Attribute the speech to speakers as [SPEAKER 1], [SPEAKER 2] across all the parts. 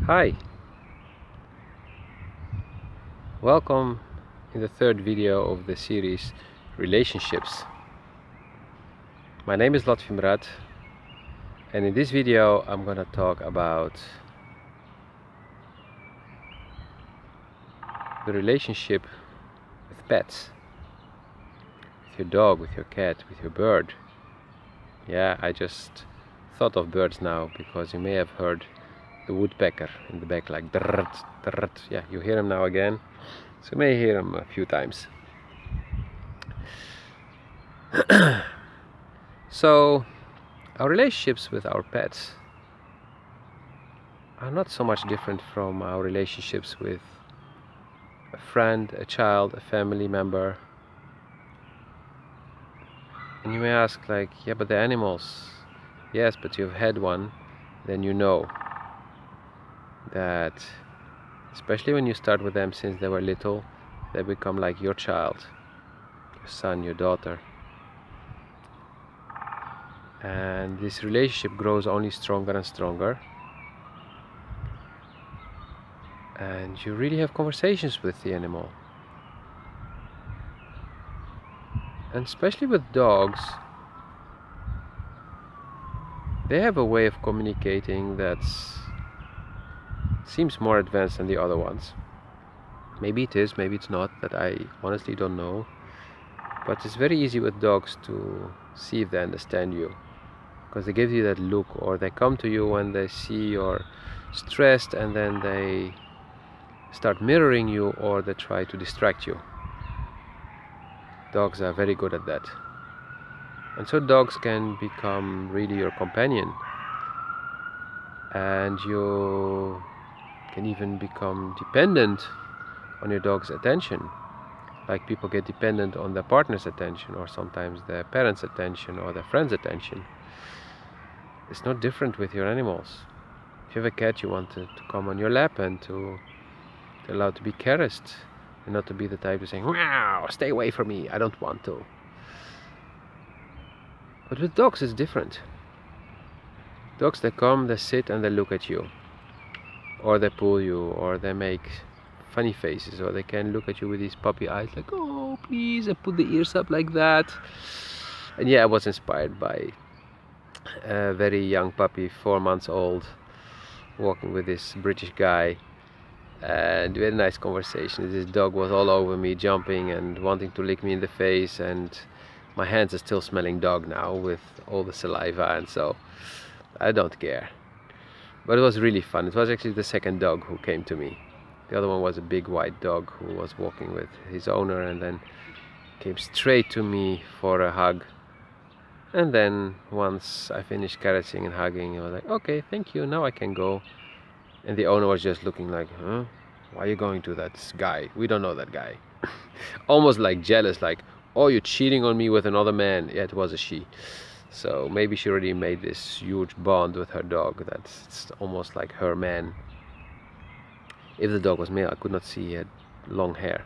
[SPEAKER 1] Hi, welcome in the third video of the series Relationships. My name is Latvia Mrad, and in this video I'm gonna talk about the relationship with pets, with your dog, with your cat, with your bird. Yeah, I just thought of birds now because you may have heard the woodpecker in the back, like drrrt, drrrt. Yeah, you hear him now again, so you may hear him a few times. So our relationships with our pets are not so much different from our relationships with a friend, a child, a family member. And you may ask, like, yeah, but they're animals. Yes, but you've had one, then you know that, especially when you start with them since they were little, they become like your child, your son, your daughter. And this relationship grows only stronger and stronger. And you really have conversations with the animal. And especially with dogs, they have a way of communicating that seems more advanced than the other ones. Maybe it is, maybe it's not, that I honestly don't know. But it's very easy with dogs to see if they understand you, because they give you that look, or they come to you when they see you're stressed and then they start mirroring you, or they try to distract you. Dogs are very good at that. And so dogs can become really your companion, and you can even become dependent on your dog's attention, like people get dependent on their partner's attention, or sometimes their parents' attention, or their friends' attention. It's not different with your animals. If you have a cat, you want it to come on your lap and to allow it to be caressed, and not to be the type to say, "Wow, stay away from me, I don't want to." But with dogs it's different. Dogs, they come, they sit and they look at you, or they pull you, or they make funny faces, or they can look at you with these puppy eyes like, "Oh please," and put the ears up like that. And yeah, I was inspired by a very young puppy, 4 months old, walking with this British guy, and we had a nice conversation. This dog was all over me, jumping and wanting to lick me in the face, and my hands are still smelling dog now with all the saliva, and so I don't care. But it was really fun. It was actually the second dog who came to me. The other one was a big white dog who was walking with his owner and then came straight to me for a hug. And then once I finished caressing and hugging, I was like, "Okay, thank you, now I can go." And the owner was just looking like, "Huh? Why are you going to that guy? We don't know that guy." Almost like jealous, like, "Oh, you're cheating on me with another man." Yeah, it was a she. So maybe she already made this huge bond with her dog that's it's almost like her man. If the dog was male, I could not see he had long hair.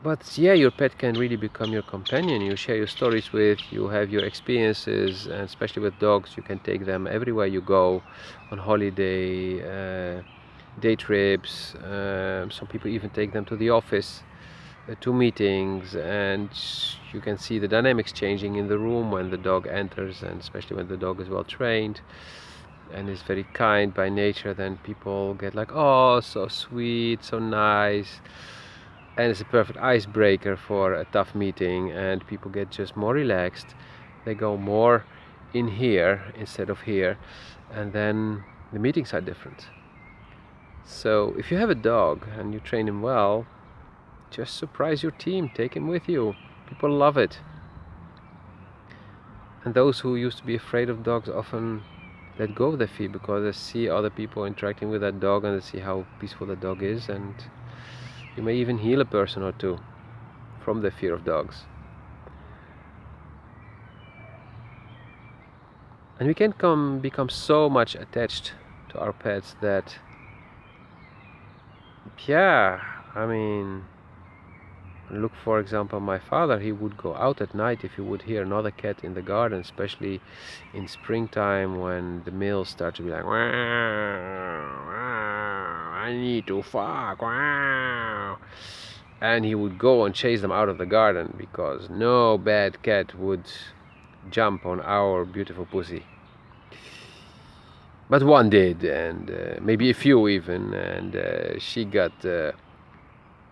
[SPEAKER 1] But yeah, your pet can really become your companion. You share your stories with, you have your experiences, and especially with dogs, you can take them everywhere you go, on holiday, day trips. Some people even take them to the office, to meetings, and you can see the dynamics changing in the room when the dog enters, and especially when the dog is well trained and is very kind by nature. Then people get like, "Oh, so sweet, so nice." And it's a perfect icebreaker for a tough meeting, and people get just more relaxed. They go more in here instead of here, and then the meetings are different. So if you have a dog and you train him well, just surprise your team, take him with you. People love it. And those who used to be afraid of dogs often let go of their fear, because they see other people interacting with that dog and they see how peaceful the dog is, and you may even heal a person or two from the fear of dogs. And we can become so much attached to our pets that, yeah, I mean, Look, for example, my father, he would go out at night if he would hear another cat in the garden, especially in springtime when the males start to be like, "Wow, wow, I need to fuck, wow." And he would go and chase them out of the garden because no bad cat would jump on our beautiful pussy. But one did, and maybe a few even, and she got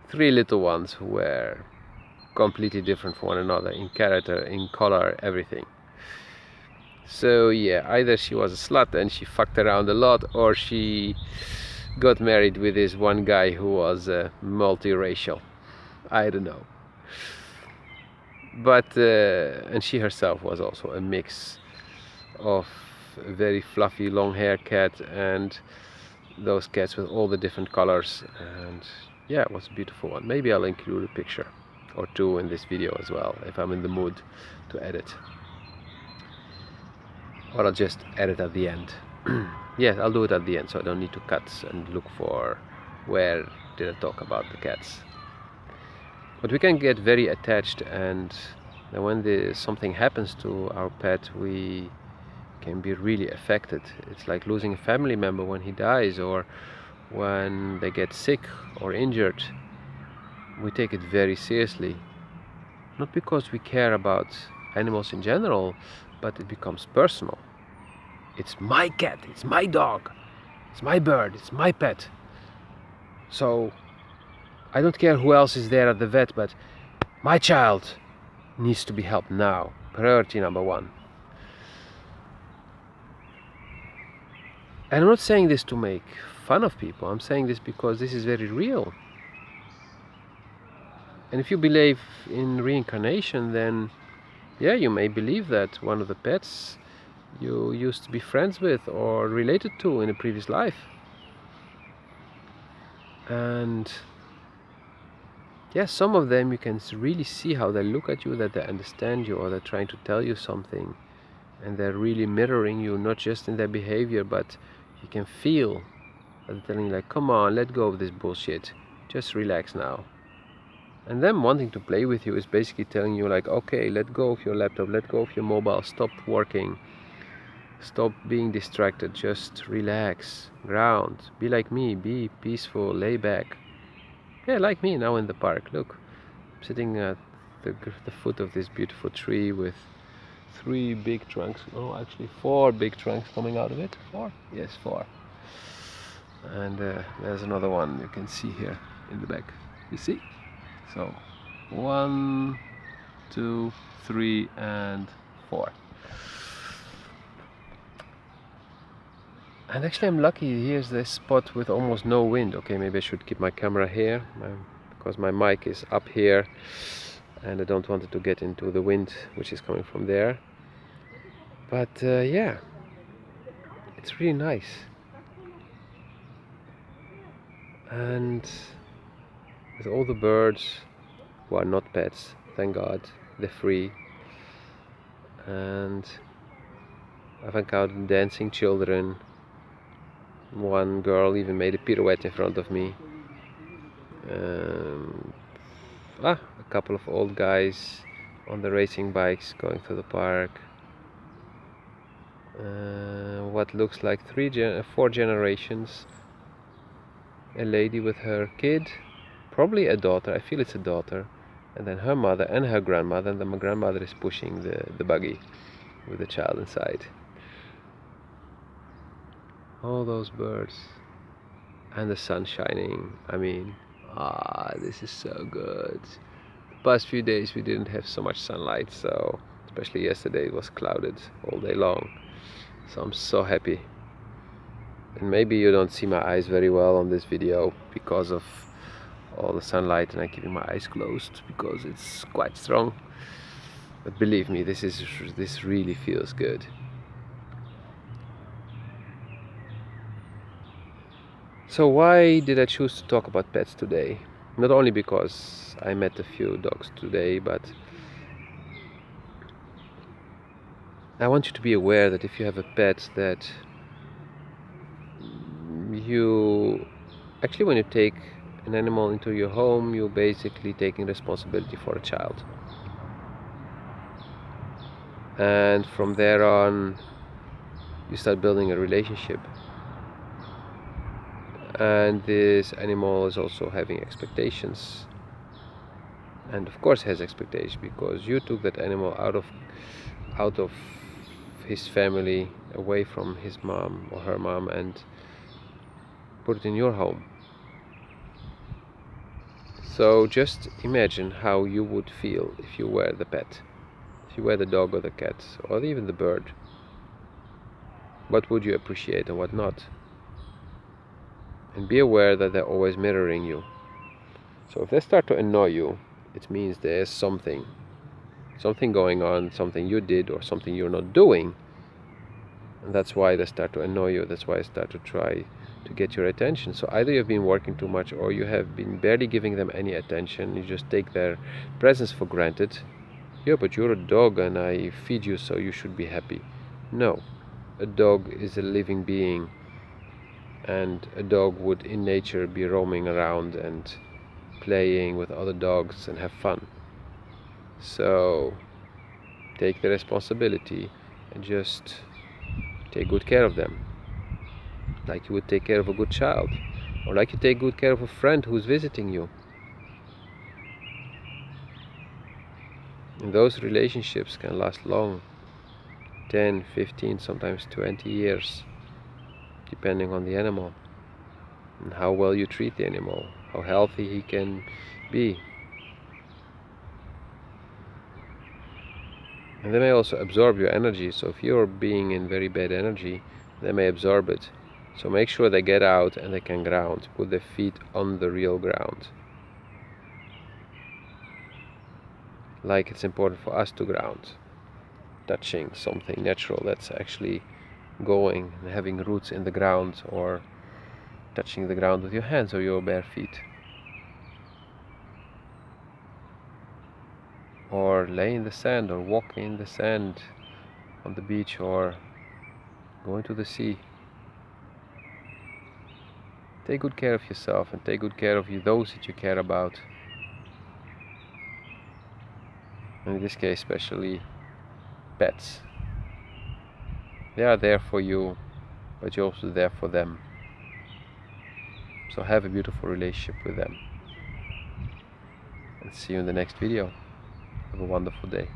[SPEAKER 1] 3 little ones who were completely different from one another in character, in color, everything. So yeah, either she was a slut and she fucked around a lot, or she got married with this one guy who was multiracial. I don't know. But and she herself was also a mix of a very fluffy long hair cat and those cats with all the different colors, and yeah, it was a beautiful one. Maybe I'll include a picture or two in this video as well if I'm in the mood to edit, or I'll just edit at the end. Yes, I'll do it at the end so I don't need to cut and look for where did I talk about the cats. But we can get very attached, and when something happens to our pet, we can be really affected. It's like losing a family member when he dies, or when they get sick or injured. We take it very seriously, not because we care about animals in general, but it becomes personal. It's my cat, it's my dog, it's my bird, it's my pet. So I don't care who else is there at the vet, but my child needs to be helped now. Priority number one. And I'm not saying this to make fun of people. I'm saying this because this is very real. And if you believe in reincarnation, then yeah, you may believe that one of the pets you used to be friends with or related to in a previous life. And yeah, some of them you can really see how they look at you, that they understand you, or they're trying to tell you something, and they're really mirroring you, not just in their behavior, but you can feel that they're telling you like, come on, let go of this bullshit, just relax now. And them wanting to play with you is basically telling you like, okay, let go of your laptop, let go of your mobile, stop working, stop being distracted, just relax, ground, be like me, be peaceful, lay back. Yeah, like me now in the park. Look, I'm sitting at the foot of this beautiful tree with 3 big trunks, oh actually 4 big trunks coming out of it. 4? Yes, 4. And there's another one you can see here in the back. You see? So 1, 2, 3 and 4. And actually I'm lucky, here's this spot with almost no wind. Okay, maybe I should keep my camera here because my mic is up here and I don't want it to get into the wind which is coming from there. But yeah, it's really nice. And with all the birds who are not pets, thank God, they're free. And I've encountered dancing children. One girl even made a pirouette in front of me. A couple of old guys on the racing bikes going through the park. What looks like 4 generations. A lady with her kid, probably a daughter, I feel it's a daughter, and then her mother and her grandmother, and then my grandmother is pushing the buggy with the child inside. All those birds and the sun shining. I mean, this is so good. The past few days we didn't have so much sunlight, so especially yesterday it was clouded all day long, so I'm so happy. And maybe you don't see my eyes very well on this video because of all the sunlight, and I'm keeping my eyes closed because it's quite strong. But believe me, this really feels good. So why did I choose to talk about pets today? Not only because I met a few dogs today, but I want you to be aware that if you have a pet, that you actually, when you take an animal into your home, you're basically taking responsibility for a child. And from there on, you start building a relationship. And this animal is also having expectations. And of course has expectations, because you took that animal out of his family, away from his mom or her mom, and put it in your home. So just imagine how you would feel if you were the pet, if you were the dog or the cat or even the bird. What would you appreciate and what not? And be aware that they're always mirroring you. So if they start to annoy you, it means there's something going on, something you did or something you're not doing, and that's why they start to annoy you. That's why they start to try to get your attention. So either you've been working too much, or you have been barely giving them any attention. You just take their presence for granted. Yeah, but you're a dog and I feed you, so you should be happy. No, a dog is a living being, and a dog would in nature be roaming around and playing with other dogs and have fun. So take the responsibility and just take good care of them, like you would take care of a good child, or like you take good care of a friend who's visiting you. And those relationships can last long, 10, 15, sometimes 20 years, depending on the animal and how well you treat the animal, how healthy he can be. And they may also absorb your energy. So if you're being in very bad energy, they may absorb it. So make sure they get out and they can ground, put their feet on the real ground. Like it's important for us to ground, touching something natural that's actually going and having roots in the ground, or touching the ground with your hands or your bare feet, or lay in the sand or walk in the sand on the beach, or go into the sea. Take good care of yourself and take good care of those that you care about. In this case, especially pets. They are there for you, but you're also there for them. So have a beautiful relationship with them. And see you in the next video. Have a wonderful day.